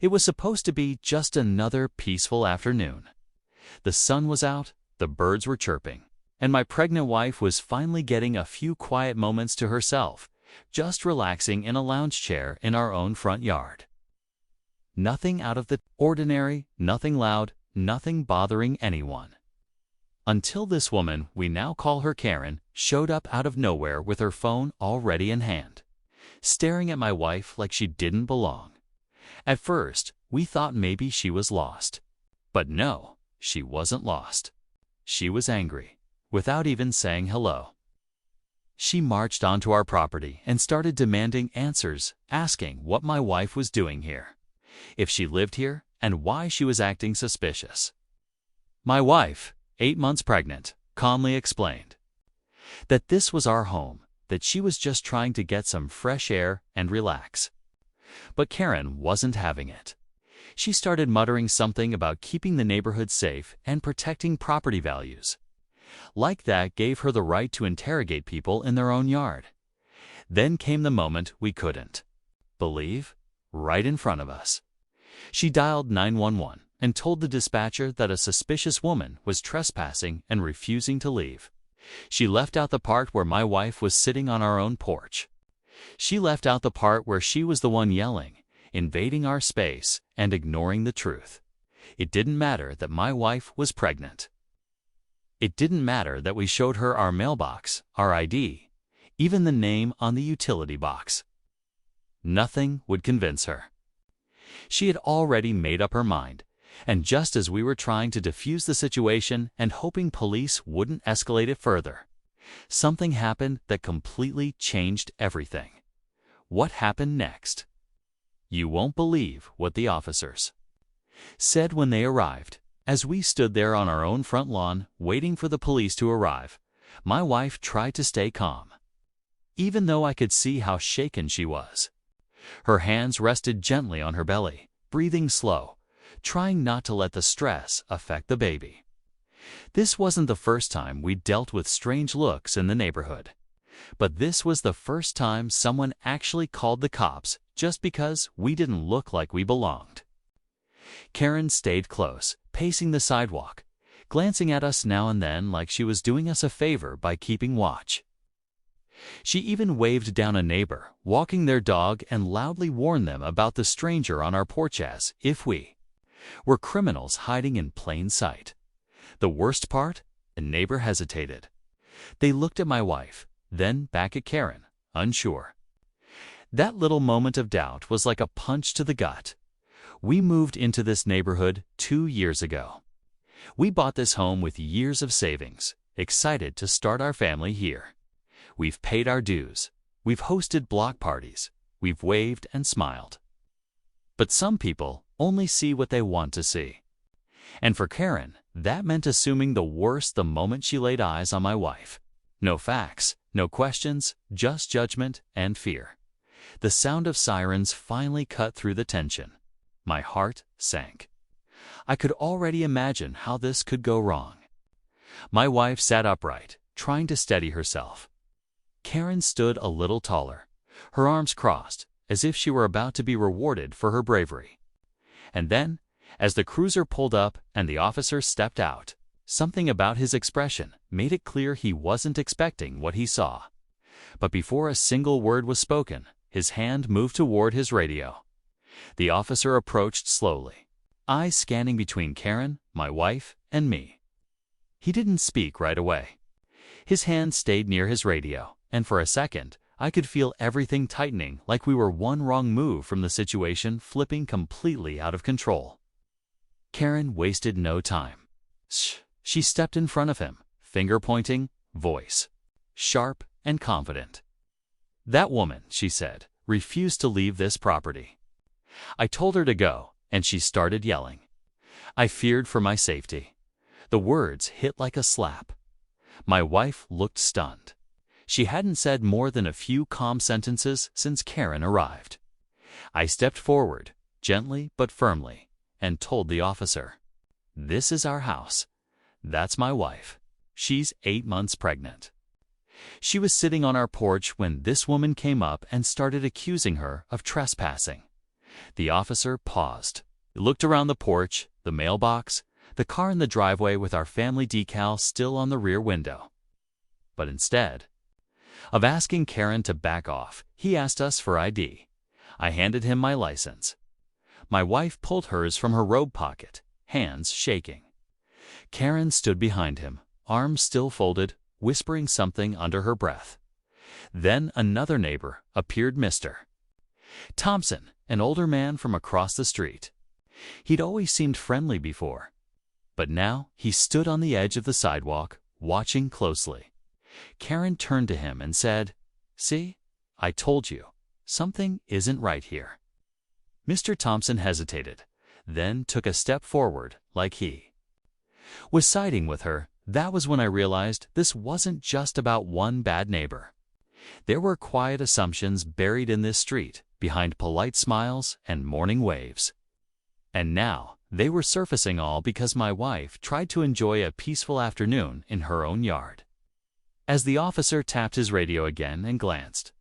It was supposed to be just another peaceful afternoon. The sun was out, the birds were chirping, and my pregnant wife was finally getting a few quiet moments to herself, just relaxing in a lounge chair in our own front yard. Nothing out of the ordinary, nothing loud, nothing bothering anyone. Until this woman, we now call her Karen, showed up out of nowhere with her phone already in hand, staring at my wife like she didn't belong. At first, we thought maybe she was lost. But no, she wasn't lost. She was angry, without even saying hello. She marched onto our property and started demanding answers, asking what my wife was doing here, if she lived here, and why she was acting suspicious. My wife, 8 months pregnant, calmly explained that this was our home, that she was just trying to get some fresh air and relax. But Karen wasn't having it. She started muttering something about keeping the neighborhood safe and protecting property values. Like that gave her the right to interrogate people in their own yard. Then came the moment we couldn't believe, right in front of us. She dialed 911 and told the dispatcher that a suspicious woman was trespassing and refusing to leave. She left out the part where my wife was sitting on our own porch. She left out the part where she was the one yelling, invading our space, and ignoring the truth. It didn't matter that my wife was pregnant. It didn't matter that we showed her our mailbox, our ID, even the name on the utility box. Nothing would convince her. She had already made up her mind, and just as we were trying to defuse the situation and hoping police wouldn't escalate it further, something happened that completely changed everything. What happened next? You won't believe what the officers said when they arrived. As we stood there on our own front lawn, waiting for the police to arrive, my wife tried to stay calm, even though I could see how shaken she was. Her hands rested gently on her belly, breathing slow, trying not to let the stress affect the baby. This wasn't the first time we'd dealt with strange looks in the neighborhood, but this was the first time someone actually called the cops just because we didn't look like we belonged. Karen stayed close, pacing the sidewalk, glancing at us now and then like she was doing us a favor by keeping watch. She even waved down a neighbor, walking their dog, and loudly warned them about the stranger on our porch as if we were criminals hiding in plain sight. The worst part? The neighbor hesitated. They looked at my wife, then back at Karen, unsure. That little moment of doubt was like a punch to the gut. We moved into this neighborhood 2 years ago. We bought this home with years of savings, excited to start our family here. We've paid our dues. We've hosted block parties. We've waved and smiled. But some people only see what they want to see. And for Karen, that meant assuming the worst the moment she laid eyes on my wife. No facts, no questions, just judgment and fear. The sound of sirens finally cut through the tension. My heart sank. I could already imagine how this could go wrong. My wife sat upright, trying to steady herself. Karen stood a little taller, her arms crossed, as if she were about to be rewarded for her bravery. And then, as the cruiser pulled up and the officer stepped out, something about his expression made it clear he wasn't expecting what he saw. But before a single word was spoken, his hand moved toward his radio. The officer approached slowly, eyes scanning between Karen, my wife, and me. He didn't speak right away. His hand stayed near his radio, and for a second, I could feel everything tightening like we were one wrong move from the situation flipping completely out of control. Karen wasted no time. Shh. She stepped in front of him, finger pointing, voice sharp and confident. "That woman," she said, "refused to leave this property. I told her to go, and she started yelling. I feared for my safety." The words hit like a slap. My wife looked stunned. She hadn't said more than a few calm sentences since Karen arrived. I stepped forward, gently but firmly, and told the officer, "This is our house. That's my wife. She's 8 months pregnant." She was sitting on our porch when this woman came up and started accusing her of trespassing. The officer paused, looked around the porch, the mailbox, the car in the driveway with our family decal still on the rear window. But instead of asking Karen to back off, he asked us for ID. I handed him my license. My wife pulled hers from her robe pocket, hands shaking. Karen stood behind him, arms still folded, whispering something under her breath. Then another neighbor appeared, Mr. Thompson, an older man from across the street. He'd always seemed friendly before, but now he stood on the edge of the sidewalk, watching closely. Karen turned to him and said, "See, I told you, something isn't right here." Mr. Thompson hesitated, then took a step forward like he was siding with her. That was when I realized this wasn't just about one bad neighbor. There were quiet assumptions buried in this street, behind polite smiles and morning waves. And now they were surfacing, all because my wife tried to enjoy a peaceful afternoon in her own yard. As the officer tapped his radio again and glanced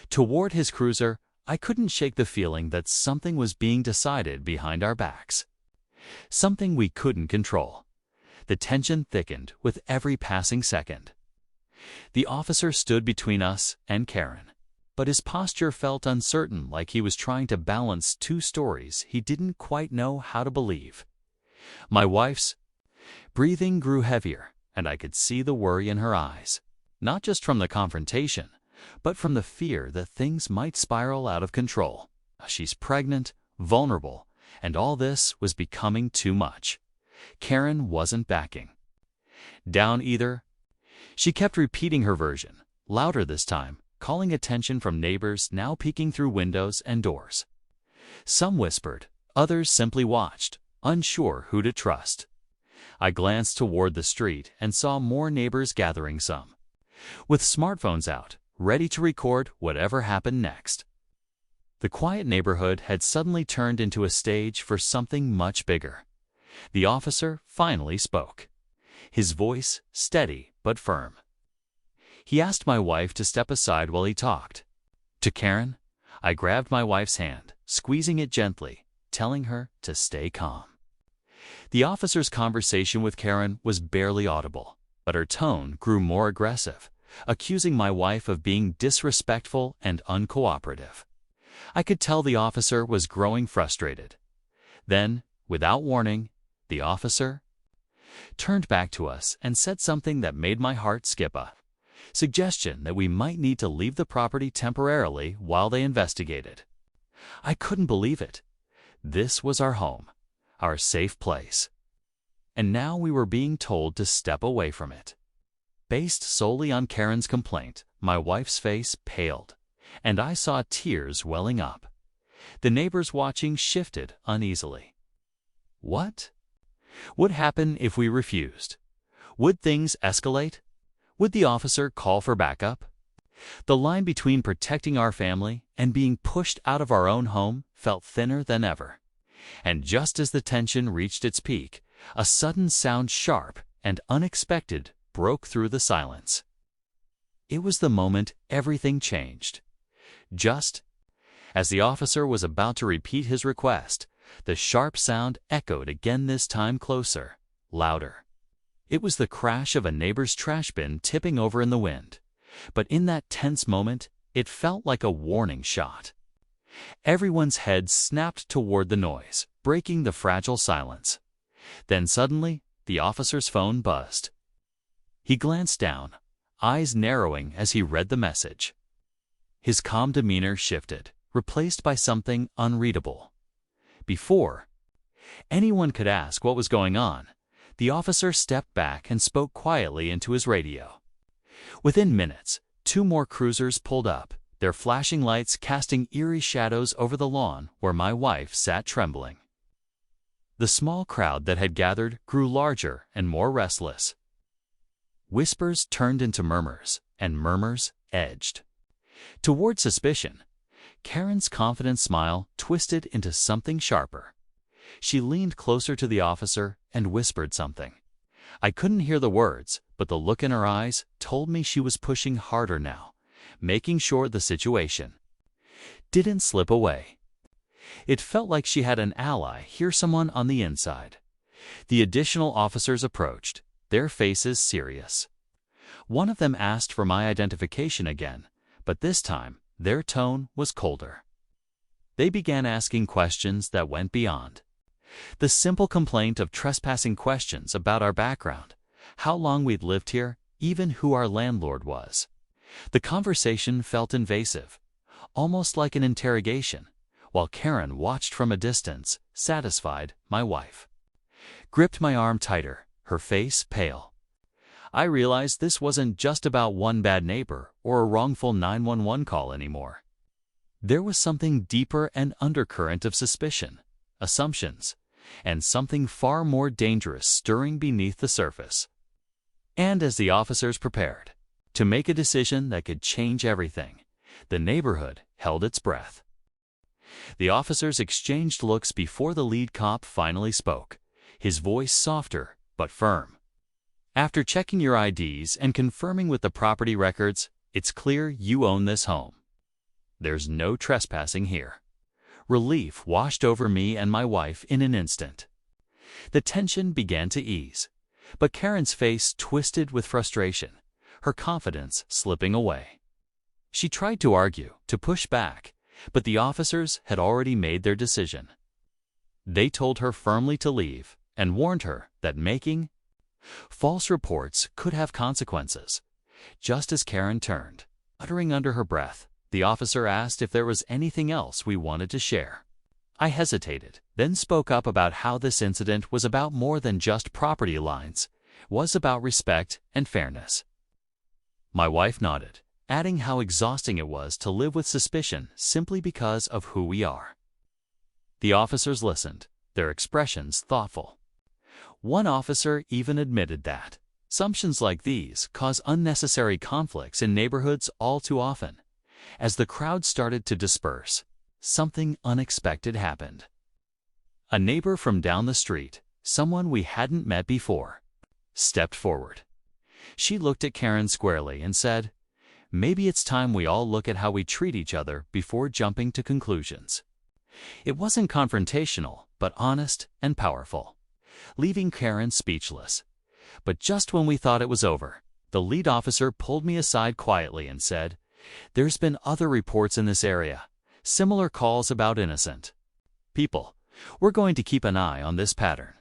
toward his cruiser, I couldn't shake the feeling that something was being decided behind our backs. Something we couldn't control. The tension thickened with every passing second. The officer stood between us and Karen, but his posture felt uncertain, like he was trying to balance two stories he didn't quite know how to believe. My wife's breathing grew heavier, and I could see the worry in her eyes, not just from the confrontation, but from the fear that things might spiral out of control. She's pregnant, vulnerable, and all this was becoming too much. Karen wasn't backing down either. She kept repeating her version, louder this time, calling attention from neighbors now peeking through windows and doors. Some whispered, others simply watched, unsure who to trust. I glanced toward the street and saw more neighbors gathering, some with smartphones out, ready to record whatever happened next. The quiet neighborhood had suddenly turned into a stage for something much bigger. The officer finally spoke, his voice steady but firm. He asked my wife to step aside while he talked. To Karen, I grabbed my wife's hand, squeezing it gently, telling her to stay calm. The officer's conversation with Karen was barely audible, but her tone grew more aggressive, accusing my wife of being disrespectful and uncooperative. I could tell the officer was growing frustrated. Then, without warning, the officer turned back to us and said something that made my heart skip a suggestion that we might need to leave the property temporarily while they investigated. I couldn't believe it. This was our home, our safe place. And now we were being told to step away from it. Based solely on Karen's complaint, my wife's face paled, and I saw tears welling up. The neighbors watching shifted uneasily. What would happen if we refused? Would things escalate? Would the officer call for backup? The line between protecting our family and being pushed out of our own home felt thinner than ever. And just as the tension reached its peak, a sudden sound, sharp and unexpected, broke through the silence. It was the moment everything changed. Just as the officer was about to repeat his request, the sharp sound echoed again, this time closer, louder. It was the crash of a neighbor's trash bin tipping over in the wind. But in that tense moment, it felt like a warning shot. Everyone's head snapped toward the noise, breaking the fragile silence. Then suddenly, the officer's phone buzzed. He glanced down, eyes narrowing as he read the message. His calm demeanor shifted, replaced by something unreadable. Before anyone could ask what was going on, the officer stepped back and spoke quietly into his radio. Within minutes, 2 more cruisers pulled up, their flashing lights casting eerie shadows over the lawn where my wife sat trembling. The small crowd that had gathered grew larger and more restless. Whispers turned into murmurs, and murmurs edged toward suspicion. Karen's confident smile twisted into something sharper. She leaned closer to the officer and whispered something. I couldn't hear the words, but the look in her eyes told me she was pushing harder now, making sure the situation didn't slip away. It felt like she had an ally, hear someone on the inside. The additional officers approached, their faces serious. One of them asked for my identification again, but this time their tone was colder. They began asking questions that went beyond the simple complaint of trespassing questions about our background, how long we'd lived here, even who our landlord was. The conversation felt invasive, almost like an interrogation, while Karen watched from a distance, satisfied. My wife gripped my arm tighter, her face pale. I realized this wasn't just about one bad neighbor or a wrongful 911 call anymore. There was something deeper, an undercurrent of suspicion, assumptions, and something far more dangerous stirring beneath the surface. And as the officers prepared to make a decision that could change everything, the neighborhood held its breath. The officers exchanged looks before the lead cop finally spoke, his voice softer but firm. After checking your IDs and confirming with the property records, it's clear you own this home. There's no trespassing here. Relief washed over me and my wife in an instant. The tension began to ease, but Karen's face twisted with frustration, her confidence slipping away. She tried to argue, to push back, but the officers had already made their decision. They told her firmly to leave and warned her that making false reports could have consequences. Just as Karen turned, uttering under her breath, the officer asked if there was anything else we wanted to share. I hesitated, then spoke up about how this incident was about more than just property lines, was about respect and fairness. My wife nodded, adding how exhausting it was to live with suspicion simply because of who we are. The officers listened, their expressions thoughtful. One officer even admitted that assumptions like these cause unnecessary conflicts in neighborhoods all too often. As the crowd started to disperse, something unexpected happened. A neighbor from down the street, someone we hadn't met before, stepped forward. She looked at Karen squarely and said, "Maybe it's time we all look at how we treat each other before jumping to conclusions." It wasn't confrontational, but honest and powerful, leaving Karen speechless. But just when we thought it was over, the lead officer pulled me aside quietly and said, "There's been other reports in this area, similar calls about innocent people. We're going to keep an eye on this pattern."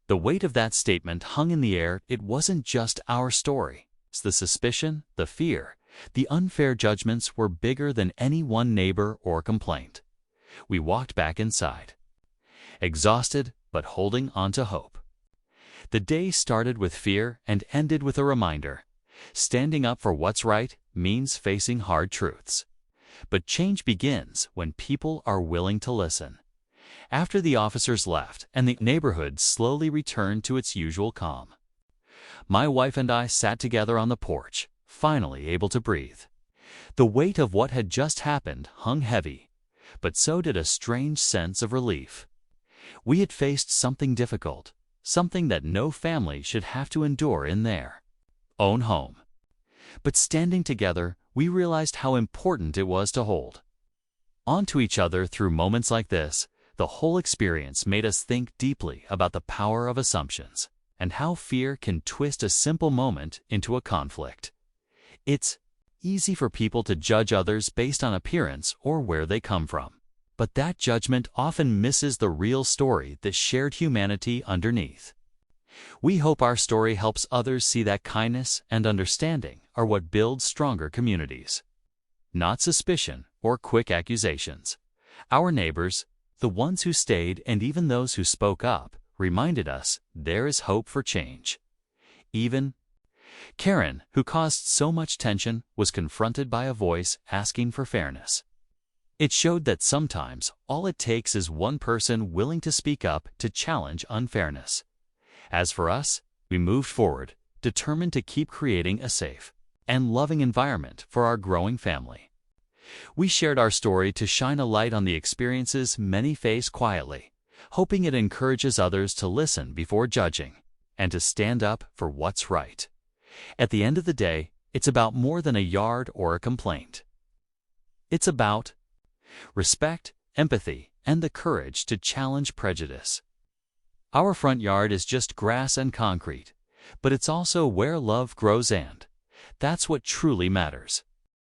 The weight of that statement hung in the air. It wasn't just our story. The suspicion, the fear, the unfair judgments were bigger than any one neighbor or complaint. We walked back inside, exhausted but holding on to hope. The day started with fear and ended with a reminder. Standing up for what's right means facing hard truths. But change begins when people are willing to listen. After the officers left and the neighborhood slowly returned to its usual calm, my wife and I sat together on the porch, finally able to breathe. The weight of what had just happened hung heavy, but so did a strange sense of relief. We had faced something difficult, something that no family should have to endure in their own home. But standing together, we realized how important it was to hold on to each other through moments like this. The whole experience made us think deeply about the power of assumptions and how fear can twist a simple moment into a conflict. It's easy for people to judge others based on appearance or where they come from, but that judgment often misses the real story, the shared humanity underneath. We hope our story helps others see that kindness and understanding are what builds stronger communities, not suspicion or quick accusations. Our neighbors, the ones who stayed and even those who spoke up, reminded us there is hope for change. Even Karen, who caused so much tension, was confronted by a voice asking for fairness. It showed that sometimes all it takes is one person willing to speak up to challenge unfairness. As for us, we moved forward, determined to keep creating a safe and loving environment for our growing family. We shared our story to shine a light on the experiences many face quietly, hoping it encourages others to listen before judging and to stand up for what's right. At the end of the day, it's about more than a yard or a complaint. It's about respect, empathy, and the courage to challenge prejudice. Our front yard is just grass and concrete, but it's also where love grows, and that's what truly matters.